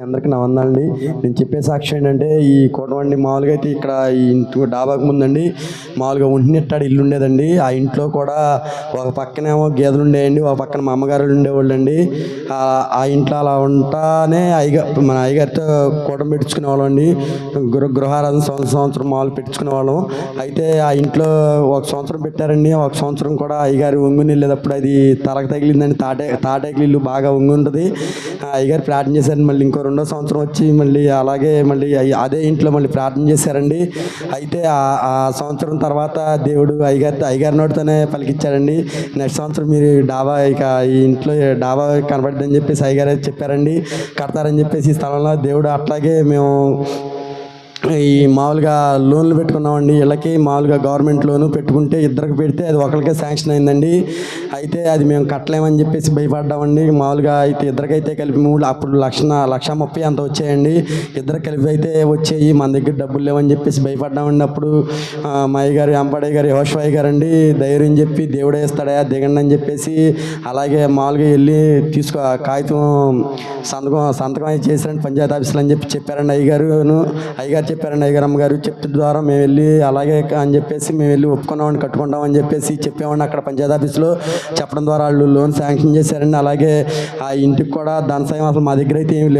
అందరికీ నా వందనండి. నేను చెప్పే సాక్షి ఏంటంటే ఈ కోటమండి మామూలుగా అయితే ఇక్కడ ఈ ఇంటి డాబాకు ముందండి మామూలుగా ఒంటినిట్టాడు ఇల్లు ఉండేదండి. ఆ ఇంట్లో కూడా ఒక పక్కనేమో గేదెలు ఉండేయండి, ఒక పక్కన మా అమ్మగారు ఉండేవాళ్ళండి. ఆ ఇంట్లో అలా ఉంటానే మన అయ్యగారితో కూటమి పెట్టించుకునే వాళ్ళం అండి. గృహారాధన సంవత్సరం మామూలు పెట్టించుకునే వాళ్ళం. అయితే ఆ ఇంట్లో ఒక సంవత్సరం పెట్టారండి. ఒక సంవత్సరం కూడా అయ్యగారు ఒంగుని వెళ్ళేటప్పుడు అది తలకు తగిలిందండి. తాటేకి ఇల్లు బాగా ఒంగి ఉంటుంది. అయ్యగారు ప్రార్థన చేశారు. మళ్ళీ ఇంకో రెండో సంవత్సరం వచ్చి మళ్ళీ అలాగే మళ్ళీ అదే ఇంట్లో మళ్ళీ ప్రార్థన చేశారండి. అయితే ఆ సంవత్సరం తర్వాత దేవుడు అయ్యగారి నోటితోనే పలికిచ్చారండి. నెక్స్ట్ సంవత్సరం మీరు డాబా ఇక ఈ ఇంట్లో డాబా కనబడిద్దని చెప్పేసి అయ్యగారు చెప్పారండి. కడతారని చెప్పేసి ఈ స్థలంలో దేవుడు అట్లాగే మేము ఈ మామూలుగా లోన్లు పెట్టుకున్నామండి. వీళ్ళకి మామూలుగా గవర్నమెంట్ లోను పెట్టుకుంటే ఇద్దరికి పెడితే అది ఒకరికే శాంక్షన్ అయిందండి. అయితే అది మేము కట్టలేమని చెప్పేసి భయపడ్డామండి. మామూలుగా అయితే ఇద్దరికైతే కలిపి అప్పుడు 1,30,000 అంత వచ్చాయండి. ఇద్దరు కలిపి అయితే వచ్చాయి. మన దగ్గర డబ్బులు లేవని చెప్పేసి భయపడ్డామండి. అప్పుడు మా అయ్యగారు అంపడయ్య గారు యెహోషువ గారు అండి ధైర్యం చెప్పి దేవుడే ఇస్తాడా దిగండి అని చెప్పేసి అలాగే మామూలుగా వెళ్ళి కాగితం సంతకం అయితే చేశారండి పంచాయతీ ఆఫీసులో అని చెప్పారండి అయ్యగారు చెప్పారండి. అయ్యగారు అమ్మగారు చెప్తే ద్వారా మేము వెళ్ళి అలాగే అని చెప్పేసి మేము వెళ్ళి ఒప్పుకున్నామని కట్టుకుంటామని చెప్పేసి చెప్పామండి. అక్కడ పంచాయతీ ఆఫీస్లో చెప్పడం ద్వారా వాళ్ళు లోన్ శాంక్షన్ చేశారండి. అలాగే ఆ ఇంటికి కూడా ధన సాయం అసలు మా దగ్గర అయితే ఏమి లేవు.